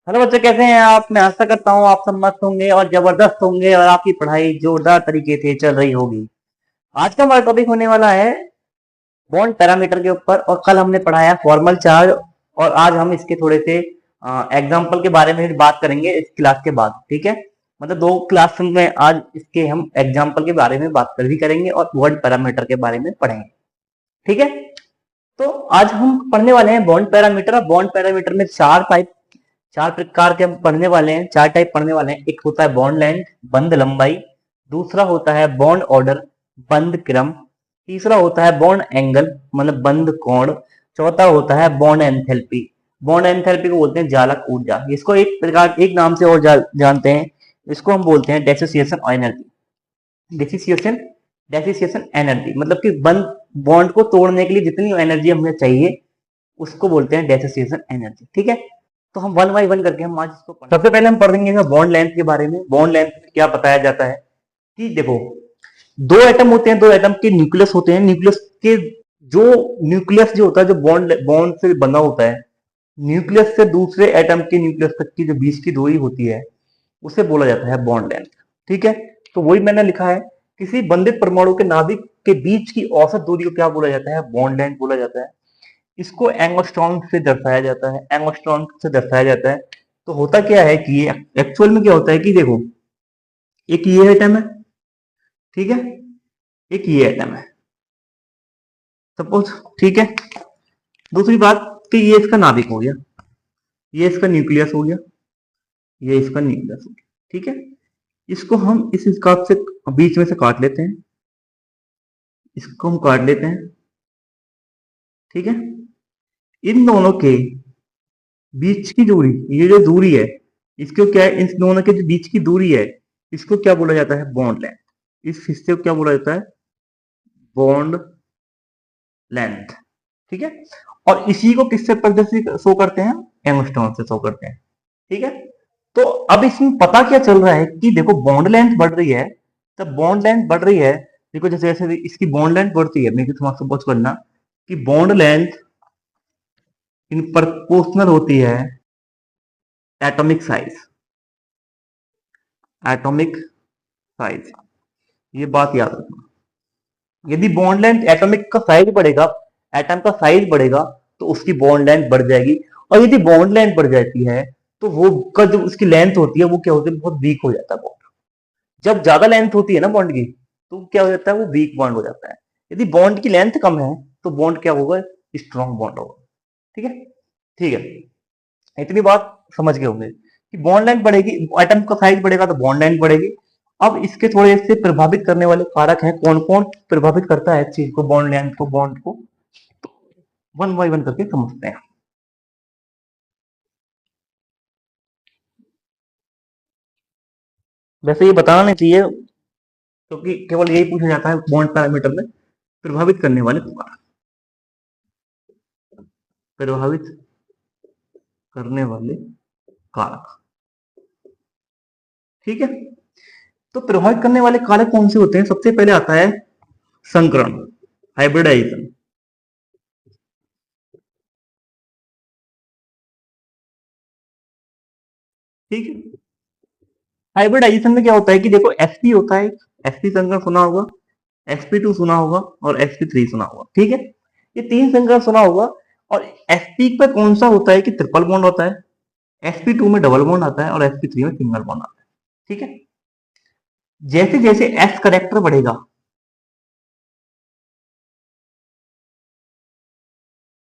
Hello बच्चे, कैसे हैं आप? मैं आशा करता हूँ आप सब मस्त होंगे और जबरदस्त होंगे और आपकी पढ़ाई जोरदार तरीके से चल रही होगी। आज का हमारा टॉपिक होने वाला है बॉन्ड पैरामीटर के ऊपर। और कल हमने पढ़ाया फॉर्मल चार्ज, और आज हम इसके थोड़े से एग्जाम्पल के बारे में बात करेंगे इस क्लास के बाद। ठीक है, मतलब दो क्लास में आज इसके हम एग्जाम्पल के बारे में बात कर भी करेंगे और बॉन्ड पैरामीटर के बारे में पढ़ेंगे। ठीक है, तो आज हम पढ़ने वाले हैं बॉन्ड पैरामीटर। और बॉन्ड पैरामीटर में चार प्रकार के हम पढ़ने वाले हैं, चार टाइप पढ़ने वाले हैं। एक होता है बॉन्ड लेंथ, बंध लंबाई। दूसरा होता है बॉन्ड ऑर्डर, बंध क्रम। तीसरा होता है बॉन्ड एंगल, मतलब बंध कोण। चौथा होता है बॉन्ड एंथैल्पी। बॉन्ड एंथैल्पी को बोलते हैं जालक ऊर्जा। इसको एक प्रकार एक नाम से और जानते हैं, इसको हम बोलते हैं डेसिसिएशन एनर्जी। डेसिसिएशन डेसिसिएशन एनर्जी मतलब कि बंद बॉन्ड को तोड़ने के लिए जितनी एनर्जी हमें चाहिए उसको बोलते हैं डेसिसिएशन एनर्जी। ठीक है, तो हम वन बाई वन करके हम आज इसको सबसे पहले हम पढ़ेंगे बॉन्ड लेंथ के बारे में। बॉन्ड लेंथ में क्या बताया जाता है कि देखो, दो एटम होते हैं, दो एटम के न्यूक्लियस होते हैं। न्यूक्लियस के जो न्यूक्लियस जो होता है, जो बॉन्ड बॉन्ड से बंधा होता है, न्यूक्लियस से दूसरे एटम के न्यूक्लियस तक की जो बीच की दूरी होती है उसे बोला जाता है बॉन्ड लेंथ। ठीक है, तो वही मैंने लिखा है, किसी बंधित परमाणु के नाभिक के बीच की औसत दूरी को क्या बोला जाता है? बॉन्ड लेंथ बोला जाता है। इसको एंगस्ट्रॉम से दर्शाया जाता है, एंगस्ट्रॉम से दर्शाया जाता है। तो होता क्या है कि ये एक्चुअल में क्या होता है कि देखो, एक ये एटम है, ठीक है, एक ये एटम है सपोज। ठीक है, दूसरी बात कि ये इसका नाभिक हो गया, ये इसका न्यूक्लियस हो गया, ये इसका न्यूक्लियस हो गया। ठीक है, इसको हम इस हिसाब से बीच में से काट लेते हैं, इसको हम काट लेते हैं। ठीक है, इन दोनों के बीच की दूरी, ये जो दूरी है, इसको क्या है, इन दोनों के जो बीच की दूरी है इसको क्या बोला जाता है? Bond length. इस हिस्से को क्या बोला जाता है? Bond length. ठीक है, और इसी को किससे प्रदर्शित शो करते हैं? एंगस्ट्रॉम से शो करते हैं। ठीक है, तो अब इसमें पता क्या चल रहा है कि देखो, बॉन्ड लेंथ बढ़ रही है। तब बॉन्ड लेंथ बढ़ रही है, देखो जैसे जैसे इसकी बॉन्ड लेंथ बढ़ती है, मेरे को सपोज करना कि बॉन्ड लेंथ इन प्रपोर्शनल होती है एटॉमिक साइज। एटॉमिक साइज, ये बात याद रखना। यदि बॉन्ड लेंथ एटॉमिक का साइज बढ़ेगा, एटम का साइज बढ़ेगा, तो उसकी बॉन्ड लेंथ बढ़ जाएगी। और यदि बॉन्ड लेंथ बढ़ जाती है तो वो का जो उसकी लेंथ होती है वो क्या होती है? बहुत वीक हो जाता है बॉन्ड। जब ज्यादा लेंथ होती है ना बॉन्ड की, तो क्या हो जाता है? वो वीक बॉन्ड हो जाता है। यदि बॉन्ड की लेंथ कम है तो बॉन्ड क्या होगा? स्ट्रॉन्ग बॉन्ड होगा। ठीक है, ठीक है, इतनी बात समझ गए होंगे कि बॉन्ड लेंथ बढ़ेगी, एटम का साइज बढ़ेगा तो बॉन्ड लेंथ बढ़ेगी। अब इसके थोड़े से प्रभावित करने वाले कारक हैं, कौन कौन प्रभावित करता है इस चीज को, बॉन्ड लेंथ को, बॉन्ड को, तो वन बाय वन करके समझते हैं। वैसे ये बताना नहीं चाहिए, क्योंकि केवल यही पूछा जाता है बॉन्ड पैरामीटर में, प्रभावित करने वाले कारक, प्रभावित करने वाले कारक। ठीक है, तो प्रभावित करने वाले कारक कौन से होते हैं? सबसे पहले आता है संकरण, हाइब्रिडाइजेशन। ठीक है, हाइब्रिडाइजेशन में क्या होता है कि देखो, sp होता है, sp संकरण सुना होगा, sp2 सुना होगा और sp3 सुना होगा। ठीक है, ये तीन संकरण सुना होगा। और sp पे कौन सा होता है कि ट्रिपल बॉन्ड होता है, sp2 में डबल बॉन्ड आता है और sp3 में सिंगल बॉन्ड आता है। ठीक है, जैसे जैसे s करेक्टर बढ़ेगा,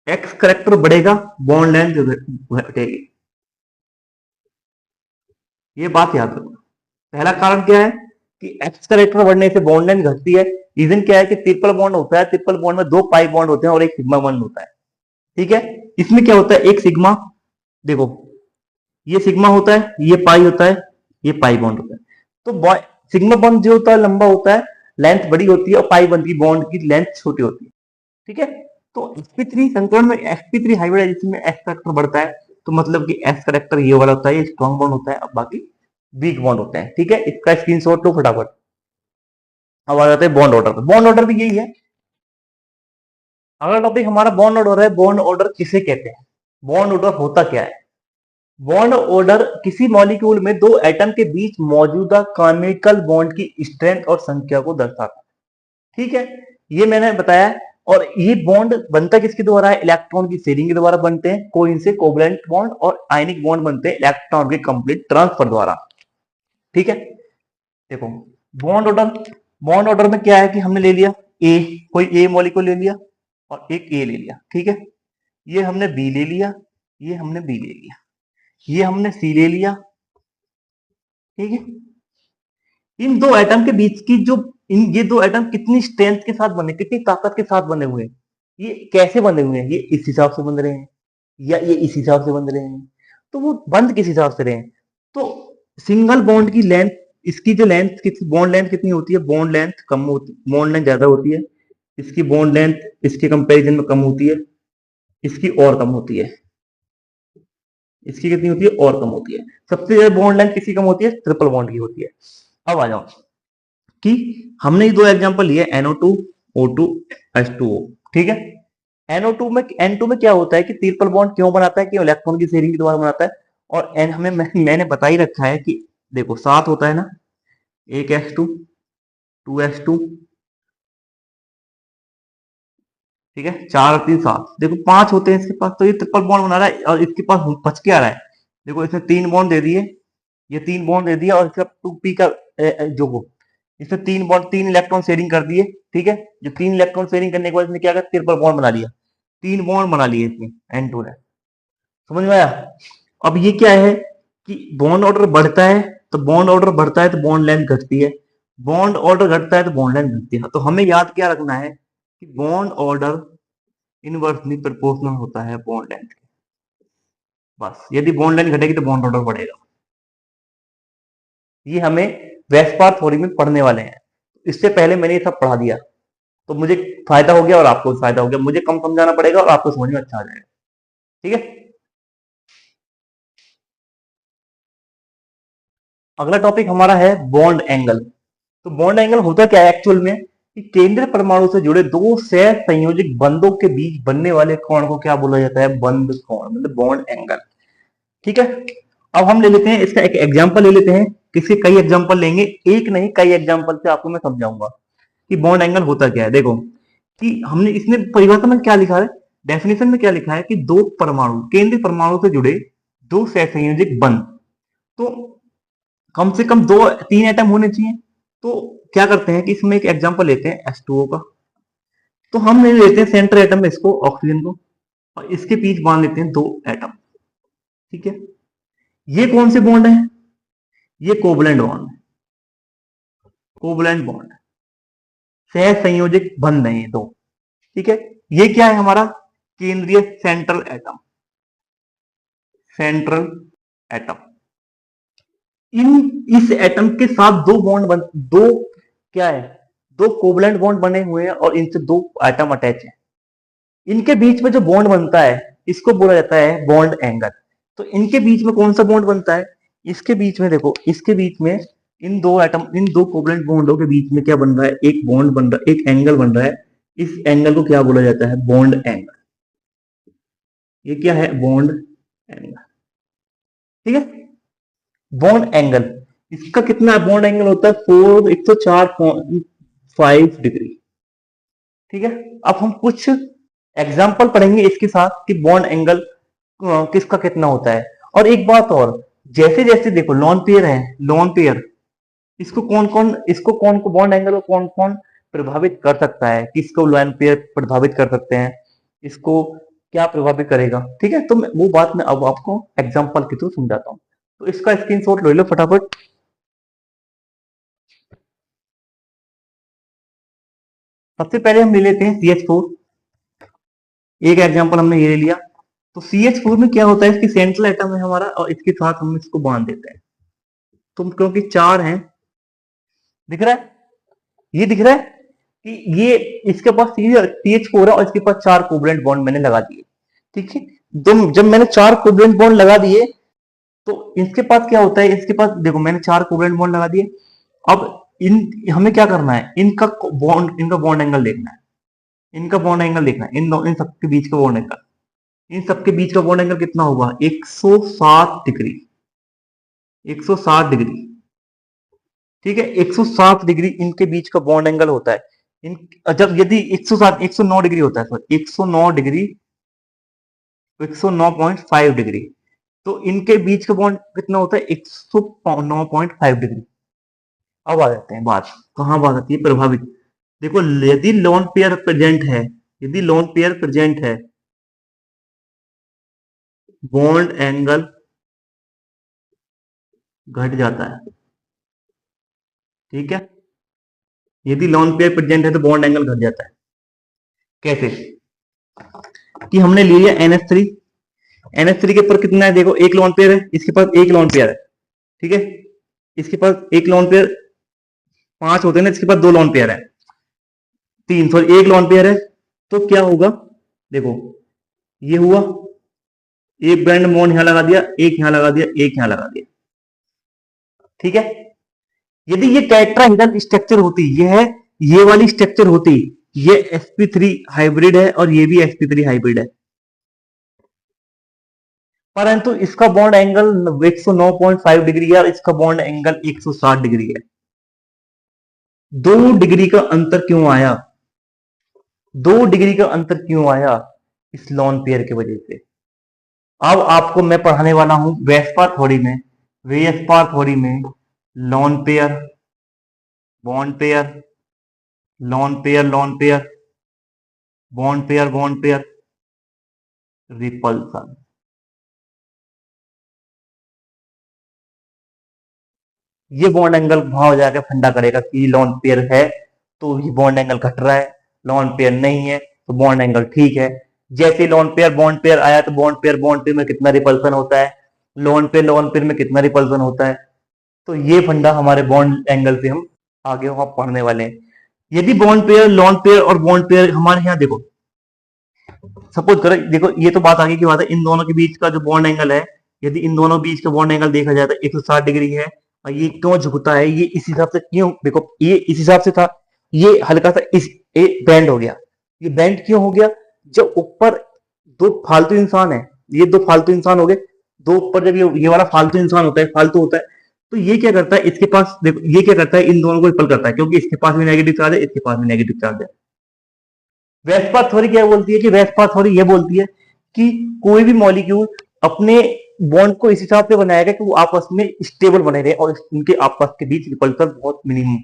x करेक्टर बढ़ेगा, बॉन्ड लेंथ घटेगी। ये बात याद रखो। पहला कारण क्या है कि एक्स करेक्टर बढ़ने से बॉन्ड लेंथ घटती है। रीजन क्या है कि ट्रिपल बॉन्ड होता है, ट्रिपल बॉन्ड में दो पाई बॉन्ड होते हैं और एक सिग्मा बॉन्ड होता है। ठीक है, इसमें क्या होता है, एक सिग्मा, देखो ये सिग्मा होता है, ये पाई होता है, ये पाई बॉन्ड होता है। तो सिग्मा बॉन्ड जो होता है लंबा होता है, लेंथ बड़ी होती है, और पाई बॉन्ड की बॉन्ड की लेंथ छोटी होती है। ठीक है, तो sp3 संकरण में, sp3 हाइब्रिडाइजेशन में एस करेक्टर बढ़ता है, तो मतलब कि एस करेक्टर ये वाला होता है, ये स्ट्रॉन्ग बॉन्ड होता है, अब बाकी वीक बॉन्ड होते हैं। ठीक है, इसका स्क्रीनशॉट लो फटाफट। अब आ जाते हैं बॉन्ड ऑर्डर पे। बॉन्ड ऑर्डर भी यही है। अगला टॉपिक हमारा बॉन्ड ऑर्डर है। बॉन्ड ऑर्डर किसे कहते हैं? बॉन्ड ऑर्डर होता क्या है? बॉन्ड ऑर्डर किसी मॉलिक्यूल में दो एटम के बीच मौजूदा केमिकल बॉन्ड की स्ट्रेंथ और संख्या को दर्शाता है। ठीक है, ये मैंने बताया। और ये बॉन्ड बनता किसके द्वारा है? इलेक्ट्रॉन की शेयरिंग के द्वारा बनते हैं। कोइन से कोवलेंट बॉन्ड और आयनिक बॉन्ड बनते हैं इलेक्ट्रॉन के कंप्लीट ट्रांसफर द्वारा। ठीक है, देखो बॉन्ड ऑर्डर, बॉन्ड ऑर्डर में क्या है कि हमने ले लिया ए, कोई ए मॉलिक्यूल ले लिया और एक ए ले लिया। ठीक है, ये हमने बी ले लिया, ये हमने बी ले लिया, ये हमने सी ले लिया। ठीक है, इन दो एटम के बीच की जो इन ये दो एटम कितनी स्ट्रेंथ के साथ बने, कितनी ताकत के साथ बने हुए हैं, ये कैसे बने हुए हैं? ये इस हिसाब से बन रहे हैं या ये इस हिसाब से बन रहे हैं? तो वो बंद किस हिसाब से रहे हैं? तो सिंगल बॉन्ड की लेंथ, इसकी जो लेंथ, बॉन्ड लेंथ कितनी होती है? बॉन्ड लेंथ कम होती, बॉन्ड लेंथ ज्यादा होती है। इसकी बॉन्ड लेंथ इसके कंपैरिजन में कम होती है, इसकी और कम होती है। इसकी कितनी होती है? और कम होती है। सबसे ज्यादा बॉन्ड लेंथ किसी कम होती है? ट्रिपल बॉन्ड की होती है। अब आ जाओ कि हमने दो एग्जांपल लिए NO2 O2 H2O। ठीक है, NO2 में N2 में क्या होता है कि ट्रिपल बॉन्ड क्यों बनाता है? कि इलेक्ट्रॉन की शेयरिंग के द्वारा बनाता है। और N हमें मैंने बता ही रखा है कि देखो सात होता है ना, एक H2 टू H2, ठीक है, चार और तीन सात, देखो पांच होते हैं इसके पास, तो ये ट्रिपल बॉन्ड बना रहा है और इसके पास बच के आ रहा है। देखो इसने तीन बॉन्ड दे दिए, ये तीन बॉन्ड दे दिया और इसका 2p का जो हो, इसने तीन बॉन्ड, तीन इलेक्ट्रॉन शेयरिंग कर दिए। ठीक है, जो तीन इलेक्ट्रॉन शेयरिंग करने के बाद इसने क्या किया? ट्रिपल बॉन्ड बना लिया, तीन बॉन्ड बना लिए इसने N2 ने। समझ में आया? अब ये क्या है कि बॉन्ड ऑर्डर बढ़ता है, तो बॉन्ड ऑर्डर बढ़ता है तो बॉन्ड लेंथ घटती है, बॉन्ड ऑर्डर घटता है तो बॉन्ड लेंथ घटती है। तो हमें याद क्या रखना है कि बॉन्ड ऑर्डर इनवर्सली प्रोपोर्शनल होता है बॉन्ड लेंथ के। बस, यदि बॉन्ड लेंथ घटेगी तो बॉन्ड ऑर्डर बढ़ेगा। ये हमें वेस्पार थ्योरी में पढ़ने वाले हैं। इससे पहले मैंने ये सब पढ़ा दिया, तो मुझे फायदा हो गया और आपको भी फायदा हो गया। मुझे कम समझाना पड़ेगा और आपको समझ में अच्छा आ जाएगा। ठीक है, अगला टॉपिक हमारा है बॉन्ड एंगल। तो बॉन्ड एंगल होता क्या है एक्चुअल में कि केंद्रीय परमाणु से जुड़े दो सह संयोजित बंधों के बीच बनने वाले कोण को क्या बोला जाता है? बंध कोण, मतलब बॉन्ड एंगल। ठीक है, अब हम ले लेते हैं इसका एक एग्जांपल ले लेते हैं। किसके कई एग्जांपल लेंगे, एक नहीं कई एग्जांपल से आपको मैं समझाऊंगा कि बॉन्ड एंगल होता क्या है। देखो कि हमने इसमें परिभाषा में क्या लिखा है, डेफिनेशन में क्या लिखा है कि दो परमाणु, केंद्रीय परमाणु से जुड़े दो सहसंयोजक बंध, तो कम से कम दो तीन एटम होने चाहिए। तो क्या करते हैं कि इसमें एक एग्जांपल लेते हैं H2O का। तो हम ले लेते हैं सेंटर एटम में इसको, ऑक्सीजन को, और इसके बीच बांध लेते हैं दो एटम। ठीक है, ये कौन से बॉन्ड है? ये कोवलेंट बॉन्ड है, कोवलेंट बॉन्ड है, सह संयोजक बंध है ये दो। ठीक है, ये क्या है हमारा? केंद्रीय सेंट्रल एटम, सेंट्रल एटम। इन इस एटम के साथ दो बॉन्ड बन, दो क्या है, दो कोवलेंट बॉन्ड बने हुए हैं और इनसे दो एटम अटैच है। इनके बीच में जो बॉन्ड बनता है इसको बोला जाता है बॉन्ड एंगल। तो इनके बीच में कौन सा बॉन्ड बनता है? इसके बीच में देखो, इसके बीच में इन दो एटम, इन दो कोवलेंट बॉन्डों के बीच में क्या बन रहा है? एक बॉन्ड बन रहा है, एक एंगल बन रहा है। इस एंगल को क्या बोला जाता है? Bond angle. ये क्या है? Bond angle. ठीक है, बॉन्ड एंगल, इसका कितना बॉन्ड एंगल होता है? 104.5 डिग्री। ठीक है, अब हम कुछ एग्जाम्पल पढ़ेंगे इसके साथ कि बॉन्ड एंगल किसका कितना होता है। और एक बात और, जैसे जैसे देखो लॉन पेयर है, लॉन पेयर, इसको कौन को बॉन्ड एंगल को कौन कौन प्रभावित कर सकता है? किसको लॉन पेयर प्रभावित कर सकते हैं? इसको क्या प्रभावित करेगा? ठीक है, तो वो बात मैं अब आपको एग्जाम्पल के थ्रू समझाता हूँ। तो इसका स्क्रीनशॉट ले लो फटाफट। सबसे पहले हम ले लेते हैं CH4। एक एग्जाम्पल हमने ये ले लिया। तो CH4 में क्या होता है, इसकी सेंट्रल एटम है हमारा और इसके साथ हम इसको बांध देते हैं। तो क्योंकि चार हैं, दिख रहा है, ये दिख रहा है कि ये इसके पास CH4 है और इसके पास चार कोवलेंट बॉन्ड मैंने लगा दिए। ठीक है, जब मैंने चार कोवलेंट बॉन्ड लगा दिए तो इसके पास क्या होता है? इसके पास देखो मैंने चार कोवलेंट बॉन्ड लगा दिए। अब इन हमें क्या करना है? इनका बॉन्ड एंगल देखना है, इनका बॉन्ड एंगल देखना है, इन सबके बीच का बॉन्ड एंगल। इन सबके बीच का बॉन्ड एंगल कितना होगा? 160 डिग्री। 160 डिग्री, ठीक है, 160 डिग्री इनके बीच का बॉन्ड एंगल होता है। इन जब यदि 160 109 डिग्री होता है, सॉरी 109 डिग्री, 109.5 डिग्री, तो इनके बीच का बॉन्ड कितना होता है? 109.5 डिग्री। अब आ जाते हैं बात, कहां बात आती है? प्रभावित। देखो, यदि लोन पेयर प्रेजेंट है, यदि लोन पेयर प्रेजेंट है, बॉन्ड एंगल घट जाता है, ठीक है। यदि लोन पेयर प्रेजेंट है तो बॉन्ड एंगल घट जाता है। कैसे? कि हमने ले लिया NH3, NH3 के ऊपर कितना है? देखो, एक लोन पेयर है, इसके पास एक लोन पेयर है, ठीक है, इसके पास एक लोन पेयर, 5 होते हैं ना, इसके पास 2 लोन पेयर है, 3, सॉरी 1 लोन पेयर है। तो क्या होगा? देखो, ये हुआ, एक बैंड बॉन्ड यहां लगा दिया, एक यहां लगा दिया, एक यहां लगा दिया, ठीक है। यदि ये टेट्राहेड्रल स्ट्रक्चर होती, ये वाली स्ट्रक्चर होती, ये sp3 हाइब्रिड है और ये भी sp3 हाइब्रिड है, परंतु इसका बॉन्ड एंगल 109.5 डिग्री है और इसका बॉन्ड एंगल 160 डिग्री है। 2 डिग्री का अंतर क्यों आया? 2 डिग्री का अंतर क्यों आया? इस लॉन पेयर की वजह से। अब आपको मैं पढ़ाने वाला हूं वेस्पर थ्योरी में, वेस्पर थ्योरी में lone pair, bond pair, lone pair, lone pair, bond pair, bond pair, repulsion. ये बॉन्ड एंगल वहां हो जाकर फंडा करेगा कि लॉन पेयर है तो ये बॉन्ड एंगल घट रहा है, लॉन पेयर नहीं है तो बॉन्ड एंगल ठीक है। जैसे लॉन पेयर बॉन्ड पेयर आया तो बॉन्ड पेयर में कितना रिपल्सन होता है, लॉन पेयर में कितना रिपल्सन होता है। तो ये फंडा हमारे बॉन्ड एंगल से हम आगे वहां पढ़ने वाले हैं। यदि बॉन्ड पेयर, लॉन पेयर और बॉन्ड पेयर हमारे यहाँ, देखो सपोज करो, देखो ये तो बात आगे की बात है, इन दोनों के बीच का जो बॉन्ड एंगल है, यदि इन दोनों बीच का बॉन्ड एंगल देखा जाए तो 160 डिग्री है। और ये क्यों झुकता है? ये इस हिसाब से क्यों? देखो, ये इस हिसाब से था, ये हल्का सा इस बैंड हो गया। ये बैंड क्यों हो गया? जब ऊपर 2 फालतू इंसान है, ये 2 फालतू इंसान हो गए, 2 ऊपर जब ये वाला फालतू इंसान होता है, फालतू होता है, तो ये क्या करता है? इसके पास देखो, ये क्या करता है? इन दोनों को रिपल करता है, क्योंकि इसके पास भी नेगेटिव चार्ज है, इसके पास भी नेगेटिव चार्ज है। वेस्पा थ्योरी क्या बोलती है? कि वेस्पा थ्योरी ये बोलती है कि कोई भी मॉलिक्यूल अपने बॉन्ड को इस हिसाब से बनाएगा कि वो आपस में स्टेबल बने रहे और उनके आपस के बीच रिपल्सन बहुत मिनिमम।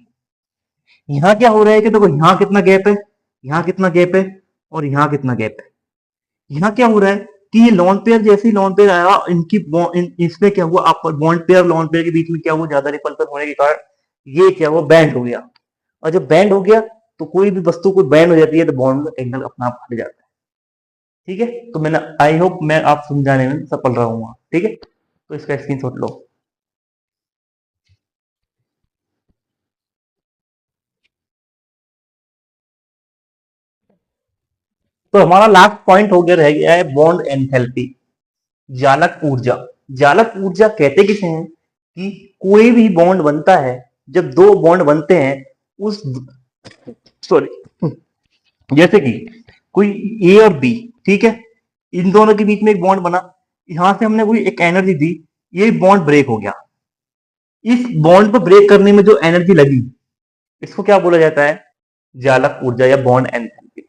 यहाँ क्या हो रहा है कि देखो, यहाँ कितना गैप है, यहाँ कितना गैप है और यहाँ कितना गैप है। यहाँ क्या हो रहा है कि ये लॉन पेयर, जैसे ही लॉन पेयर आया, इसमें क्या हुआ? आप बॉन्ड पेयर और लॉन पेयर के बीच में क्या हुआ? ज्यादा रिपल्सन होने के कारण ये क्या हुआ? बैंड हो गया। और जब बैंड हो गया तो कोई भी वस्तु को बैंड हो जाती है तो बॉन्ड का एंगल अपना आप हट जाता है, ठीक है। तो मैंने, आई होप मैं आप समझाने में सफल रहा हूँ, ठीक है। तो इसका स्क्रीनशॉट लो। तो हमारा लास्ट पॉइंट हो गया, रह गया है बॉन्ड एंथैल्पी, जालक ऊर्जा। जालक ऊर्जा कहते किसे हैं? कि कोई भी बॉन्ड बनता है, जब 2 बॉन्ड बनते हैं, उस, सॉरी, जैसे कि कोई ए और बी, ठीक है, इन दोनों के बीच में एक बॉन्ड बना, यहां से हमने कोई एक एनर्जी दी, ये बॉन्ड ब्रेक हो गया। इस बॉन्ड को ब्रेक करने में जो एनर्जी लगी, इसको क्या बोला जाता है? जालक ऊर्जा या बॉन्ड एंथैल्पी।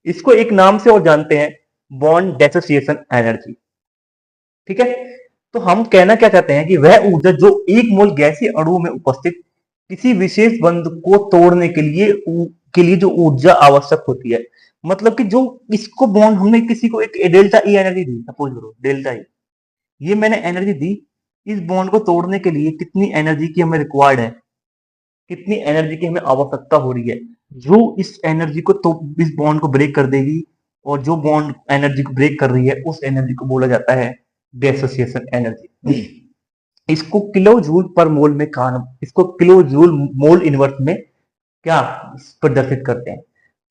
इसको एक नाम से और जानते हैं, बॉन्ड डेसोसिएशन एनर्जी, ठीक है। तो हम कहना क्या चाहते हैं कि वह ऊर्जा जो एक मोल गैसीय अणु में उपस्थित किसी विशेष बंध को तोड़ने के लिए जो ऊर्जा आवश्यक होती है, मतलब कि जो इसको बॉन्ड, हमने किसी को एक डेल्टा ई एनर्जी दी, सपोज करो डेल्टा ई, ये मैंने एनर्जी दी, इस बॉन्ड को तोड़ने के लिए कितनी एनर्जी की हमें रिक्वायर्ड है, कितनी एनर्जी की हमें आवश्यकता हो रही है, जो इस एनर्जी को, तो इस बॉन्ड को ब्रेक कर देगी, और जो बॉन्ड एनर्जी को ब्रेक कर रही है उस एनर्जी को बोला जाता है डेसोसिएशन एनर्जी। इसको किलो जूल पर मोल में कहा, इसको किलो जूल मोल इनवर्स में क्या प्रदर्शित करते हैं,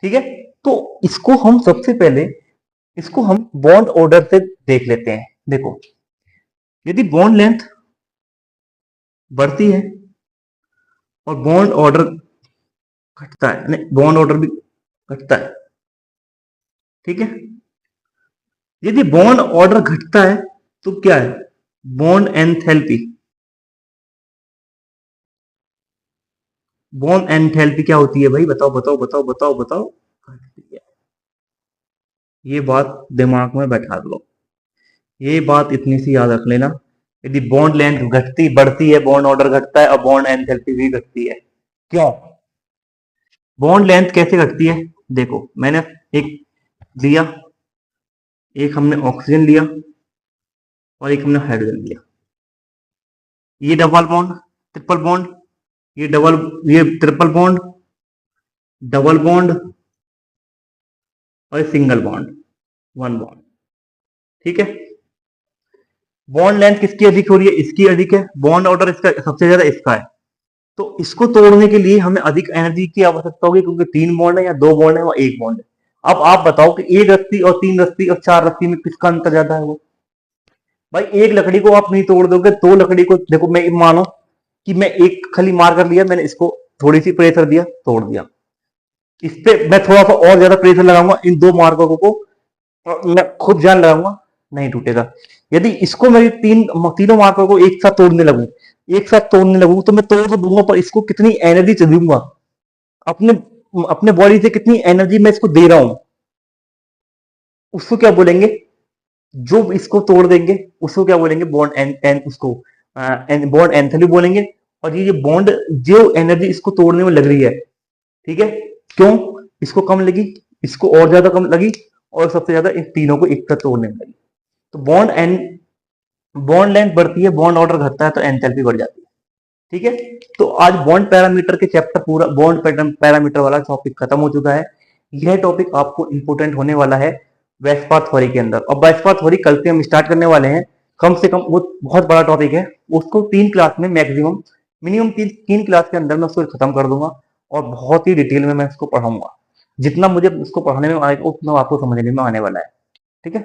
ठीक है। तो इसको हम सबसे पहले, इसको हम बॉन्ड ऑर्डर से देख लेते हैं। देखो, यदि बॉन्ड लेंथ बढ़ती है और बॉन्ड ऑर्डर घटता है, नहीं, बॉन्ड ऑर्डर भी घटता है, ठीक है, यदि बॉन्ड ऑर्डर घटता है तो क्या है? Bond enthalpy. बॉन्ड एंथैल्पी क्या होती है भाई? बताओ बताओ बताओ बताओ बताओ। घटती है। ये बात दिमाग में बैठा लो, ये बात इतनी सी याद रख लेना। यदि बॉन्ड लेंथ घटती बढ़ती है, बॉन्ड ऑर्डर घटता है और बॉन्ड एंथैल्पी भी घटती है। क्यों? बॉन्ड लेंथ कैसे घटती है? देखो, मैंने एक लिया, एक हमने ऑक्सीजन लिया और एक हमने हाइड्रोजन लिया। ये डबल बॉन्ड, ट्रिपल बॉन्ड, ये डबल, ये ट्रिपल बॉन्ड, डबल बॉन्ड और सिंगल बॉन्ड, वन बॉन्ड। ठीक है। बॉन्ड लेंथ किसकी अधिक हो रही है? इसकी अधिक है। बॉन्ड ऑर्डर इसका सबसे ज्यादा इसका है। तो इसको तोड़ने के लिए हमें अधिक एनर्जी की आवश्यकता होगी, क्योंकि 3 बॉन्ड है या 2 बॉन्ड है और 1 बॉन्ड है। अब आप बताओ कि 1 रस्सी और 3 रस्सी और 4 रस्सी में किसका अंतर ज्यादा है? वो भाई, एक लकड़ी को आप नहीं तोड़ दोगे, 2 लकड़ी को देखो, मैं मानो कि मैं एक खली मार कर लिया, मैंने इसको थोड़ी सी प्रेशर दिया, तोड़ दिया। इस पे मैं थोड़ा सा और ज्यादा प्रेशर लगाऊंगा, इन 2 मार्कों को मैं खुद जान लगाऊंगा, नहीं टूटेगा। यदि इसको मैं तीनों मार्कों को एक साथ तोड़ने लगूं तो मैं तोड़ तो दूंगा, पर इसको कितनी एनर्जी दूंगा, अपने अपने बॉडी से कितनी एनर्जी मैं इसको दे रहा हूं, उसको क्या बोलेंगे? जो इसको तोड़ देंगे उसको क्या बोलेंगे? बॉन्ड एन एन उसको बॉन्ड एंथैल्पी बोलेंगे। और ये बॉन्ड, जो एनर्जी इसको तोड़ने में लग रही है, ठीक है, क्यों इसको कम लगी, इसको और ज्यादा कम लगी, और सबसे ज्यादा इन तीनों को एक साथ तोड़ने में लगी। तो बॉन्ड लेंथ बढ़ती है, बॉन्ड ऑर्डर घटता है, तो एंथैल्पी बढ़ जाती है। ठीक है। तो आज बॉन्ड पैरामीटर के चैप्टर पूरा, बॉन्ड पैरामीटर वाला टॉपिक खत्म हो चुका है। यह टॉपिक आपको इंपोर्टेंट होने वाला है वेस्पर थ्योरी के अंदर, और वेस्पर थ्योरी कल से हम स्टार्ट करने वाले हैं। कम से कम वो बहुत बड़ा टॉपिक है, उसको 3 क्लास में मैक्सिमम, मिनिमम 3 क्लास के अंदर मैं उसको खत्म कर दूंगा, और बहुत ही डिटेल में मैं उसको पढ़ाऊंगा। जितना मुझे उसको पढ़ाने में आएगा उतना आपको समझने में आने वाला है। ठीक है।